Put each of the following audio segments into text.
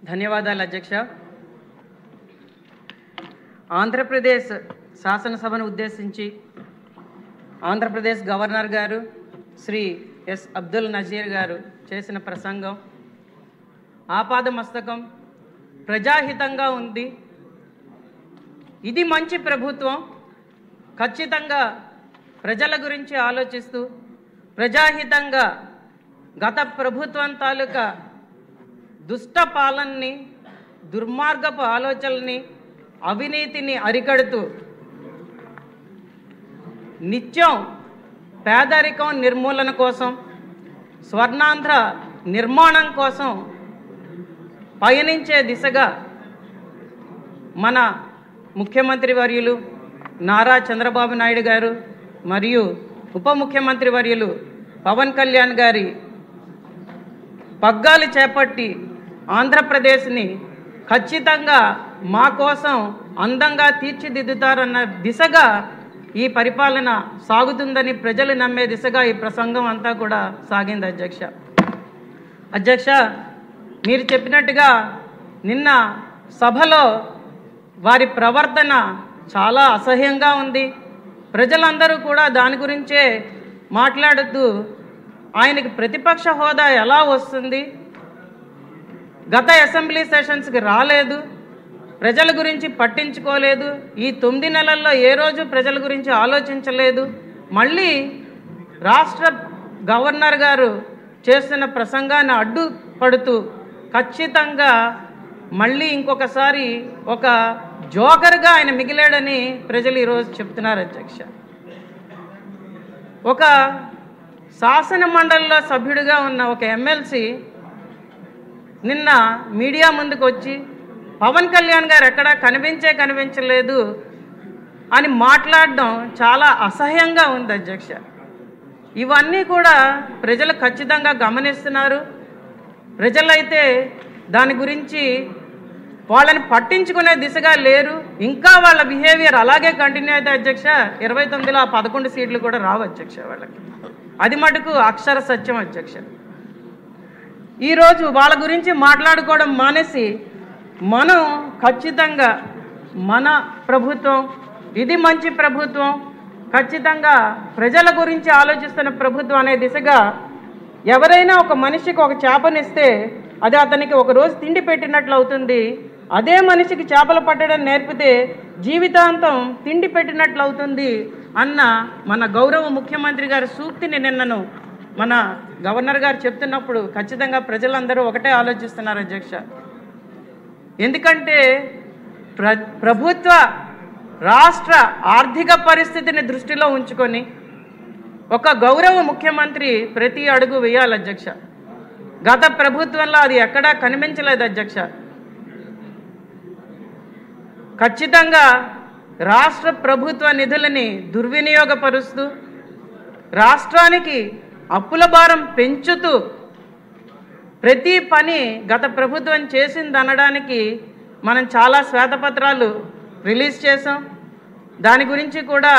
ధన్యవాదాలు అధ్యక్ష. ఆంధ్రప్రదేశ్ శాసనసభను ఉద్దేశించి ఆంధ్రప్రదేశ్ గవర్నర్ గారు శ్రీ ఎస్ అబ్దుల్ నజీర్ గారు చేసిన ప్రసంగం ఆపాదమస్తకం, ప్రజాహితంగా ఉంది. ఇది మంచి ప్రభుత్వం, ఖచ్చితంగా ప్రజల గురించి ఆలోచిస్తూ ప్రజాహితంగా గత ప్రభుత్వం తాలూకా దుష్ట పాలనని, దుర్మార్గపు ఆలోచనల్ని, అవినీతిని అరికడుతూ నిత్యం పేదరికం నిర్మూలన కోసం, స్వర్ణాంధ్ర నిర్మాణం కోసం పయనించే దిశగా మన ముఖ్యమంత్రి వర్యులు నారా చంద్రబాబు నాయుడు గారు మరియు ఉప ముఖ్యమంత్రి వర్యులు పవన్ కళ్యాణ్ గారి పగ్గాలు చేపట్టి ఆంధ్రప్రదేశ్ని ఖచ్చితంగా మా కోసం అందంగా తీర్చిదిద్దుతారన్న దిశగా ఈ పరిపాలన సాగుతుందని ప్రజలు నమ్మే దిశగా ఈ ప్రసంగం అంతా కూడా సాగింది అధ్యక్ష. మీరు చెప్పినట్టుగా నిన్న సభలో వారి ప్రవర్తన చాలా అసహ్యంగా ఉంది. ప్రజలందరూ కూడా దాని గురించే మాట్లాడుతూ ఆయనకి ప్రతిపక్ష హోదా ఎలా వస్తుంది, గత అసెంబ్లీ సెషన్స్కి రాలేదు, ప్రజల గురించి పట్టించుకోలేదు, ఈ 9 నెలల్లో ఏ రోజు ప్రజల గురించి ఆలోచించలేదు, మళ్ళీ రాష్ట్ర గవర్నర్ గారు చేస్తున్న ప్రసంగాన్ని అడ్డుపడుతూ ఖచ్చితంగా మళ్ళీ ఇంకొకసారి ఒక జోకర్గా ఆయన మిగిలాడని ప్రజలు ఈరోజు చెప్తున్నారు అధ్యక్ష. ఒక శాసన మండలిలో సభ్యుడిగా ఉన్న ఒక ఎమ్మెల్సీ నిన్న మీడియా ముందుకు వచ్చి పవన్ కళ్యాణ్ గారు ఎక్కడా కనిపించలేదు అని మాట్లాడడం చాలా అసహ్యంగా ఉంది అధ్యక్ష. ఇవన్నీ కూడా ప్రజలు ఖచ్చితంగా గమనిస్తున్నారు. ప్రజలైతే దాని గురించి వాళ్ళని పట్టించుకునే దిశగా లేరు. ఇంకా వాళ్ళ బిహేవియర్ అలాగే కంటిన్యూ అయితే అధ్యక్ష 29లో 11 సీట్లు కూడా రావు అధ్యక్ష వాళ్ళకి. అది మటుకు అక్షర సత్యం అధ్యక్ష. ఈరోజు వాళ్ళ గురించి మాట్లాడుకోవడం మానేసి మనం ఖచ్చితంగా మన ప్రభుత్వం ఇది మంచి ప్రభుత్వం, ఖచ్చితంగా ప్రజల గురించి ఆలోచిస్తున్న ప్రభుత్వం అనే దిశగా ఎవరైనా ఒక మనిషికి ఒక చేపనిస్తే అది అతనికి ఒక రోజు తిండి పెట్టినట్లు అవుతుంది, అదే మనిషికి చేపలు పట్టడం నేర్పితే జీవితాంతం తిండి పెట్టినట్లు అవుతుంది అన్న మన గౌరవ ముఖ్యమంత్రి గారి సూక్తిని నిన్నను మన గవర్నర్ గారు చెప్తున్నప్పుడు ఖచ్చితంగా ప్రజలందరూ ఒకటే ఆలోచిస్తున్నారు అధ్యక్ష. ఎందుకంటే ప్రభుత్వ రాష్ట్ర ఆర్థిక పరిస్థితిని దృష్టిలో ఉంచుకొని ఒక గౌరవ ముఖ్యమంత్రి ప్రతి అడుగు వేయాలి అధ్యక్ష. గత ప్రభుత్వంలో అది ఎక్కడా కనిపించలేదు అధ్యక్ష. ఖచ్చితంగా రాష్ట్ర ప్రభుత్వ నిధులని దుర్వినియోగపరుస్తూ రాష్ట్రానికి అప్పుల భారం పెంచుతూ ప్రతి పని గత ప్రభుత్వం చేసిందనడానికి మనం చాలా శ్వేతపత్రాలు రిలీజ్ చేసాం. దాని గురించి కూడా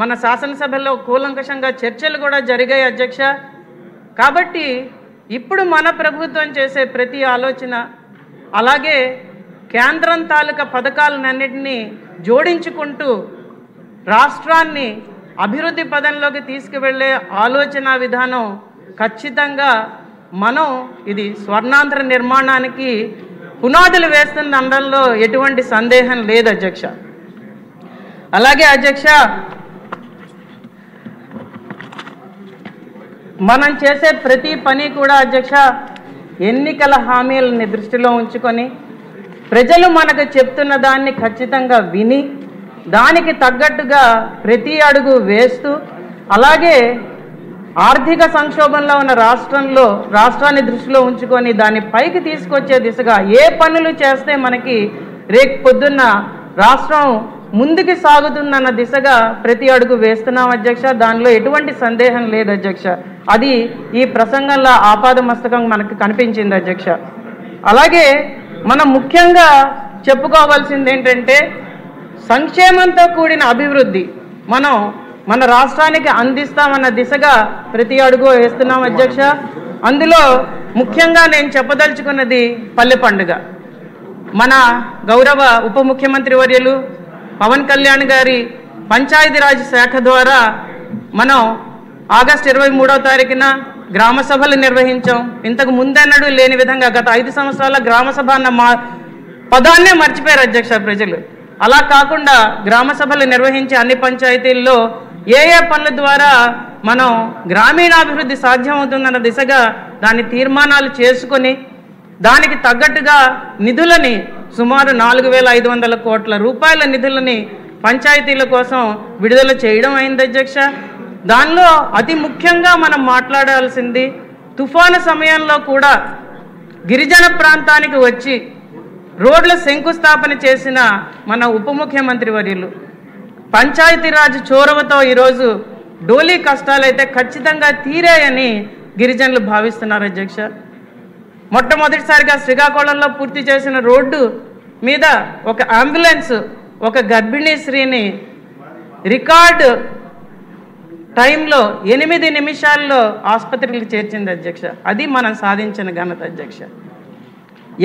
మన శాసనసభలో కూలంకషంగా చర్చలు కూడా జరిగాయి అధ్యక్ష. కాబట్టి ఇప్పుడు మన ప్రభుత్వం చేసే ప్రతి ఆలోచన, అలాగే కేంద్రం తాలూకా పథకాలన్నింటినీ జోడించుకుంటూ రాష్ట్రాన్ని అభివృద్ధి పదంలోకి తీసుకువెళ్ళే ఆలోచన విధానం ఖచ్చితంగా మనం ఇది స్వర్ణాంధ్ర నిర్మాణానికి పునాదులు వేస్తున్న అనడంలో ఎటువంటి సందేహం లేదు అధ్యక్ష. అలాగే అధ్యక్ష, మనం చేసే ప్రతి పని కూడా అధ్యక్ష ఎన్నికల హామీలని దృష్టిలో ఉంచుకొని ప్రజలు మనకు చెప్తున్న దాన్ని ఖచ్చితంగా విని దానికి తగ్గట్టుగా ప్రతి అడుగు వేస్తూ, అలాగే ఆర్థిక సంక్షోభంలో ఉన్న రాష్ట్రాన్ని దృష్టిలో ఉంచుకొని దాన్ని పైకి తీసుకొచ్చే దిశగా ఏ పనులు చేస్తే మనకి రేపు పొద్దున్న రాష్ట్రం ముందుకు సాగుతుందన్న దిశగా ప్రతి అడుగు వేస్తున్నాం అధ్యక్ష. దానిలో ఎటువంటి సందేహం లేదు అధ్యక్ష. అది ఈ ప్రసంగంలో ఆపాదమస్తకం మనకు కనిపించింది అధ్యక్ష. అలాగే మనం ముఖ్యంగా చెప్పుకోవాల్సింది ఏంటంటే సంక్షేమంతో కూడిన అభివృద్ధి మనం మన రాష్ట్రానికి అందిస్తామన్న దిశగా ప్రతి అడుగు వేస్తున్నాం అధ్యక్ష. అందులో ముఖ్యంగా నేను చెప్పదలుచుకున్నది పల్లె పండుగ. మన గౌరవ ఉప ముఖ్యమంత్రి వర్యులు పవన్ కళ్యాణ్ గారి పంచాయతీరాజ్ శాఖ ద్వారా మనం ఆగస్టు 23వ తారీఖున గ్రామ సభలు నిర్వహించాం. ఇంతకు ముందెన్నడూ లేని విధంగా గత 5 సంవత్సరాల గ్రామ సభ అన్న పదాన్నే మర్చిపోయారు అధ్యక్ష ప్రజలు. అలా కాకుండా గ్రామ సభలు నిర్వహించి అన్ని పంచాయతీల్లో ఏ పనుల ద్వారా మనం గ్రామీణాభివృద్ధి సాధ్యమవుతుందన్న దిశగా దాని తీర్మానాలు చేసుకొని దానికి తగ్గట్టుగా నిధులని సుమారు 4,500 కోట్ల రూపాయల నిధులని పంచాయతీల కోసం విడుదల చేయడం అయింది అధ్యక్ష. దానిలో అతి ముఖ్యంగా మనం మాట్లాడాల్సింది తుఫాను సమయంలో కూడా గిరిజన ప్రాంతానికి వచ్చి రోడ్ల శంకుస్థాపన చేసిన మన ఉప ముఖ్యమంత్రి వర్యులు పంచాయతీరాజ్ చొరవతో ఈరోజు డోలీ కష్టాలైతే ఖచ్చితంగా తీరాయని గిరిజనులు భావిస్తున్నారు అధ్యక్ష. మొట్టమొదటిసారిగా శ్రీకాకుళంలో పూర్తి చేసిన రోడ్డు మీద ఒక అంబులెన్స్ ఒక గర్భిణీ స్త్రీని రికార్డు టైంలో 8 నిమిషాల్లో ఆసుపత్రికి చేర్చింది అధ్యక్ష. అది మనం సాధించిన ఘనత అధ్యక్ష.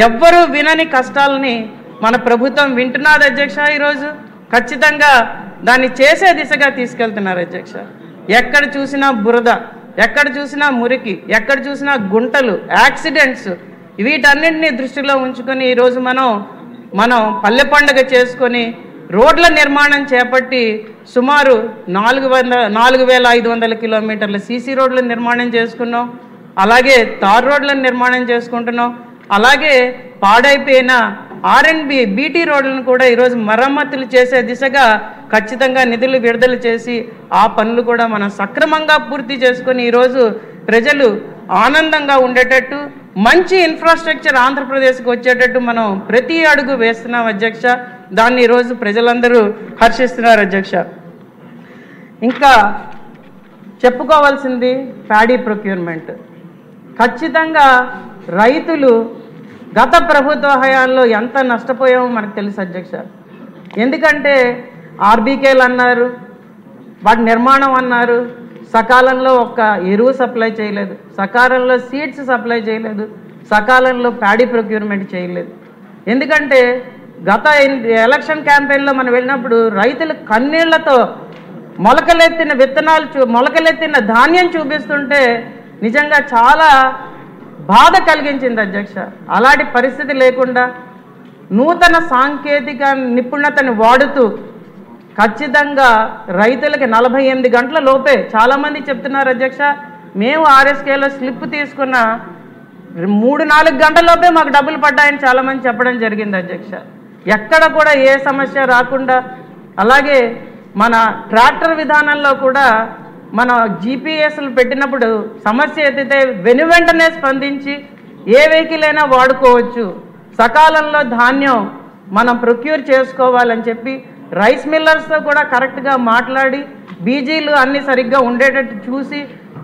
ఎవ్వరూ వినని కష్టాలని మన ప్రభుత్వం వింటున్నది అధ్యక్ష. ఈరోజు ఖచ్చితంగా దాన్ని చేసే దిశగా తీసుకెళ్తున్నారు అధ్యక్ష. ఎక్కడ చూసినా బురద, ఎక్కడ చూసినా మురికి, ఎక్కడ చూసినా గుంటలు, యాక్సిడెంట్స్, వీటన్నింటినీ దృష్టిలో ఉంచుకొని ఈరోజు మనం పల్లె పండుగ చేసుకొని రోడ్ల నిర్మాణం చేపట్టి సుమారు 4,500 కిలోమీటర్ల సీసీ రోడ్ల నిర్మాణం చేసుకున్నాం. అలాగే తార్ రోడ్లను నిర్మాణం చేసుకుంటున్నాం. అలాగే పాడైపోయిన R&B బీటీ రోడ్లను కూడా ఈరోజు మరమ్మతులు చేసే దిశగా ఖచ్చితంగా నిధులు విడుదల చేసి ఆ పనులు కూడా మనం సక్రమంగా పూర్తి చేసుకొని ఈరోజు ప్రజలు ఆనందంగా ఉండేటట్టు మంచి ఇన్ఫ్రాస్ట్రక్చర్ ఆంధ్రప్రదేశ్కి వచ్చేటట్టు మనం ప్రతి అడుగు వేస్తున్నాం అధ్యక్ష. దాన్ని ఈరోజు ప్రజలందరూ హర్షిస్తున్నారు అధ్యక్ష. ఇంకా చెప్పుకోవాల్సింది ప్యాడీ ప్రొక్యూర్మెంట్. ఖచ్చితంగా రైతులు గత ప్రభుత్వ హయాంలో ఎంత నష్టపోయామో మనకు తెలుసు అధ్యక్ష. ఎందుకంటే ఆర్బీకేలు అన్నారు, వాటి నిర్మాణం అన్నారు, సకాలంలో ఒక్క ఎరువు సప్లై చేయలేదు, సకాలంలో సీడ్స్ సప్లై చేయలేదు, సకాలంలో ప్యాడీ ప్రొక్యూర్మెంట్ చేయలేదు. ఎందుకంటే గత ఎలక్షన్ క్యాంపెయిన్లో మనం వెళ్ళినప్పుడు రైతులు కన్నీళ్లతో మొలకలెత్తిన విత్తనాలు మొలకలెత్తిన ధాన్యం చూపిస్తుంటే నిజంగా చాలా బాధ కలిగించింది అధ్యక్ష. అలాంటి పరిస్థితి లేకుండా నూతన సాంకేతిక నిపుణతని వాడుతూ ఖచ్చితంగా రైతులకి 48 గంటల లోపే, చాలామంది చెప్తున్నారు అధ్యక్ష, మేము RSKలో స్లిప్ తీసుకున్న 3-4 గంటల లోపే మాకు డబ్బులు పడ్డాయని చాలామంది చెప్పడం జరిగింది అధ్యక్ష. ఎక్కడ కూడా ఏ సమస్య రాకుండా, అలాగే మన ట్రాక్టర్ విధానంలో కూడా మన GPSలు పెట్టినప్పుడు సమస్య ఎత్తితే వెనువెంటనే స్పందించి ఏ వెహికల్ అయినా వాడుకోవచ్చు, సకాలంలో ధాన్యం మనం ప్రొక్యూర్ చేసుకోవాలని చెప్పి రైస్ మిల్లర్స్తో కూడా కరెక్ట్గా మాట్లాడి బీజీలు అన్నీ సరిగ్గా ఉండేటట్టు చూసి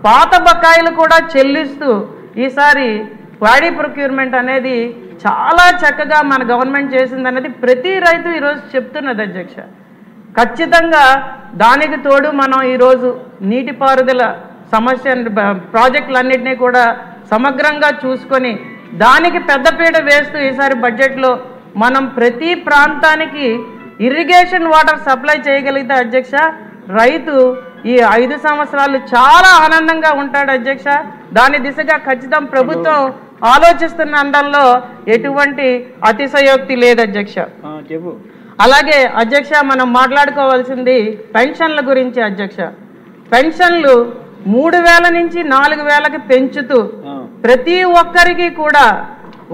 పాత బకాయిలు కూడా చెల్లిస్తూ ఈసారి ప్యాడీ ప్రొక్యూర్మెంట్ అనేది చాలా చక్కగా మన గవర్నమెంట్ చేసిందనేది ప్రతి రైతు ఈరోజు చెప్తున్నది అధ్యక్ష. ఖచ్చితంగా దానికి తోడు మనం ఈరోజు నీటిపారుదల సమస్య ప్రాజెక్టులన్నింటినీ కూడా సమగ్రంగా చూసుకొని దానికి పెద్దపీట వేస్తూ ఈసారి బడ్జెట్లో మనం ప్రతి ప్రాంతానికి ఇరిగేషన్ వాటర్ సప్లై చేయగలిగితే అధ్యక్ష రైతు ఈ 5 సంవత్సరాలు చాలా ఆనందంగా ఉంటాడు అధ్యక్ష. దాని దిశగా ఖచ్చితం ప్రభుత్వం ఆలోచిస్తున్న అండంలో ఎటువంటి అతిశయోక్తి లేదు అధ్యక్ష. అలాగే అధ్యక్ష మనం మాట్లాడుకోవాల్సింది పెన్షన్ల గురించి అధ్యక్ష. పెన్షన్లు 3,000 నుంచి 4,000కి పెంచుతూ ప్రతి ఒక్కరికి కూడా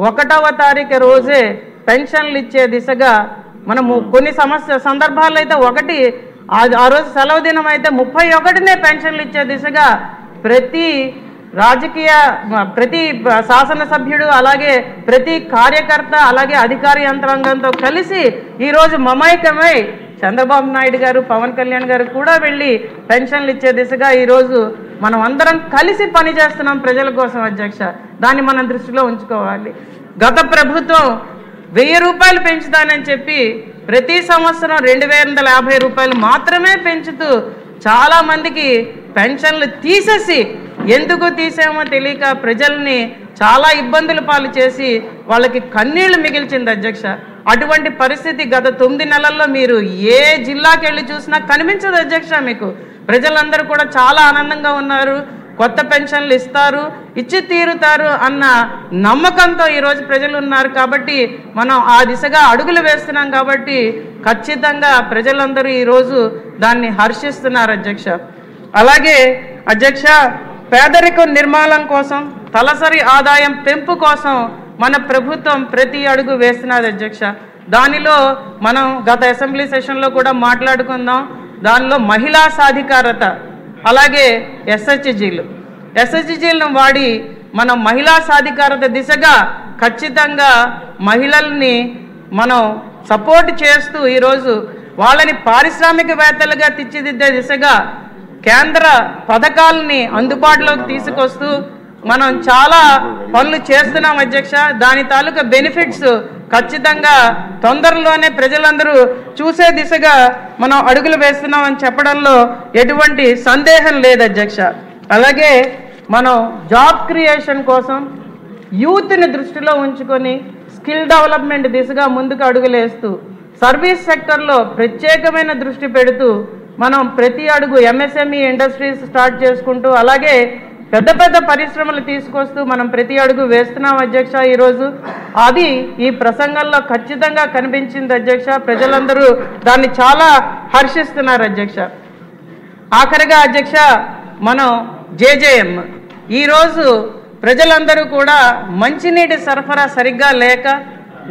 1వ తారీఖు రోజే పెన్షన్లు ఇచ్చే దిశగా మనము కొన్ని సందర్భాల్లో అయితే ఆ రోజు సెలవు దినం అయితే 31నే పెన్షన్లు ఇచ్చే దిశగా ప్రతి శాసనసభ్యుడు అలాగే ప్రతి కార్యకర్త అలాగే అధికార యంత్రాంగంతో కలిసి ఈరోజు మమైకమై చంద్రబాబు నాయుడు గారు పవన్ కళ్యాణ్ గారు కూడా వెళ్ళి పెన్షన్లు ఇచ్చే దిశగా ఈరోజు మనం అందరం కలిసి పనిచేస్తున్నాం ప్రజల కోసం అధ్యక్ష. దాన్ని మనం దృష్టిలో ఉంచుకోవాలి. గత ప్రభుత్వం 1000 రూపాయలు పెంచుతానని చెప్పి ప్రతి సంవత్సరం 2,250 రూపాయలు మాత్రమే పెంచుతూ చాలామందికి పెన్షన్లు తీసేసి ఎందుకు తీసామో తెలియక ప్రజల్ని చాలా ఇబ్బందుల పాలు చేసి వాళ్ళకి కన్నీళ్లు మిగిల్చింది అధ్యక్ష. అటువంటి పరిస్థితి గత 9 నెలల్లో మీరు ఏ జిల్లాకి వెళ్ళి చూసినా కనిపించదు అధ్యక్ష. మీకు ప్రజలందరూ కూడా చాలా ఆనందంగా ఉన్నారు, కొత్త పెన్షన్లు ఇస్తారు, ఇచ్చి తీరుతారు అన్న నమ్మకంతో ఈరోజు ప్రజలు ఉన్నారు. కాబట్టి మనం ఆ దిశగా అడుగులు వేస్తున్నాం. కాబట్టి ఖచ్చితంగా ప్రజలందరూ ఈరోజు దాన్ని హర్షిస్తున్నారు అధ్యక్ష. అలాగే అధ్యక్ష, పేదరికం నిర్మూలన కోసం, తలసరి ఆదాయం పెంపు కోసం మన ప్రభుత్వం ప్రతి అడుగు వేస్తున్నది అధ్యక్ష. దానిలో మనం గత అసెంబ్లీ సెషన్లో కూడా మాట్లాడుకుందాం. దానిలో మహిళా సాధికారత, అలాగే ఎస్హెచ్జీలను వాడి మనం మహిళా సాధికారత దిశగా ఖచ్చితంగా మహిళల్ని మనం సపోర్ట్ చేస్తూ ఈరోజు వాళ్ళని పారిశ్రామికవేత్తలుగా తీర్చిదిద్దే దిశగా కేంద్ర పథకాలని అందుబాటులోకి తీసుకొస్తూ మనం చాలా పనులు చేస్తున్నాం అధ్యక్ష. దాని తాలూకా బెనిఫిట్స్ ఖచ్చితంగా తొందరలోనే ప్రజలందరూ చూసే దిశగా మనం అడుగులు వేస్తున్నామని చెప్పడంలో ఎటువంటి సందేహం లేదు అధ్యక్ష. అలాగే మనం జాబ్ క్రియేషన్ కోసం యూత్ని దృష్టిలో ఉంచుకొని స్కిల్ డెవలప్మెంట్ దిశగా ముందుకు అడుగులేస్తూ సర్వీస్ సెక్టర్లో ప్రత్యేకమైన దృష్టి పెడుతూ మనం ప్రతి అడుగు ఎంఎస్ఎంఈ ఇండస్ట్రీస్ స్టార్ట్ చేసుకుంటూ అలాగే పెద్ద పెద్ద పరిశ్రమలు తీసుకొస్తూ మనం ప్రతి అడుగు వేస్తున్నాం అధ్యక్ష. ఈరోజు అది ఈ ప్రసంగంలో ఖచ్చితంగా కనిపించింది అధ్యక్ష. ప్రజలందరూ దాన్ని చాలా హర్షిస్తున్నారు అధ్యక్ష. ఆఖరిగా అధ్యక్ష, మనం జేజేఎం ఈరోజు ప్రజలందరూ కూడా మంచినీటి సరఫరా సరిగ్గా లేక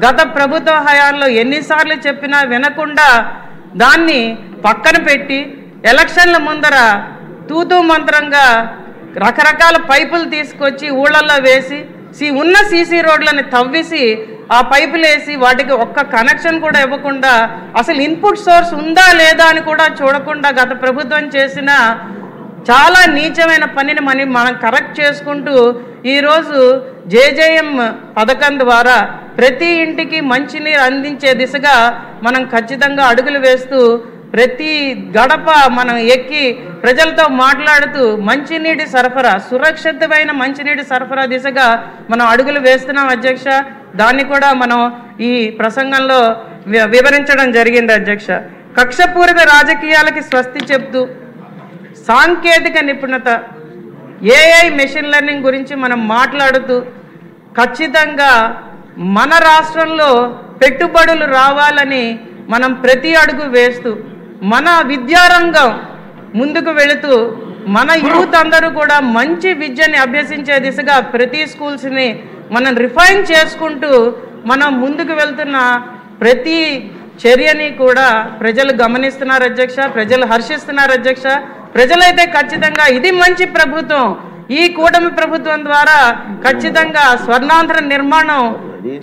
గత ప్రభుత్వ హయాంలో ఎన్నిసార్లు చెప్పినా వినకుండా దాన్ని పక్కన పెట్టి ఎలక్షన్ల ముందర తూతూ మంత్రంగా రకరకాల పైపులు తీసుకొచ్చి ఊళ్ళల్లో వేసి ఉన్న సీసీ రోడ్లని తవ్వేసి ఆ పైపులు వేసి వాటికి ఒక్క కనెక్షన్ కూడా ఇవ్వకుండా అసలు ఇన్పుట్ సోర్స్ ఉందా లేదా అని కూడా చూడకుండా గత ప్రభుత్వం చేసిన చాలా నీచమైన పనిని మనం కరెక్ట్ చేసుకుంటూ ఈరోజు జేజేఎం పథకం ద్వారా ప్రతి ఇంటికి మంచినీరు అందించే దిశగా మనం ఖచ్చితంగా అడుగులు వేస్తూ ప్రతి గడప మనం ఎక్కి ప్రజలతో మాట్లాడుతూ మంచినీటి సరఫరా, సురక్షితమైన మంచినీటి సరఫరా దిశగా మనం అడుగులు వేస్తున్నాం అధ్యక్ష. దాన్ని కూడా మనం ఈ ప్రసంగంలో వివరించడం జరిగింది అధ్యక్ష. కక్షపూరిత రాజకీయాలకి స్వస్తి చెప్తూ సాంకేతిక నిపుణత, ఏఐ మెషిన్ లెర్నింగ్ గురించి మనం మాట్లాడుతూ ఖచ్చితంగా మన రాష్ట్రంలో పెట్టుబడులు రావాలని మనం ప్రతి అడుగు వేస్తూ మన విద్యారంగం ముందుకు వెళుతూ మన యూత్ అందరూ కూడా మంచి విద్యని అభ్యసించే దిశగా ప్రతి స్కూల్స్ని మనం రిఫైన్ చేసుకుంటూ మనం ముందుకు వెళ్తున్న ప్రతి చర్యని కూడా ప్రజలు గమనిస్తున్నారు అధ్యక్ష. ప్రజలు హర్షిస్తున్నారు అధ్యక్ష. ప్రజలైతే ఖచ్చితంగా ఇది మంచి ప్రభుత్వం, ఈ కూటమి ప్రభుత్వం ద్వారా ఖచ్చితంగా స్వర్ణాంధ్ర నిర్మాణం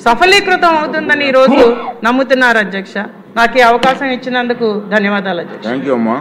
సఫలీకృతం అవుతుందని ఈరోజు నమ్ముతున్నారు అధ్యక్ష. నాకు ఈ అవకాశం ఇచ్చినందుకు ధన్యవాదాలు అధ్యక్ష. థ్యాంక్ యూ అమ్మా.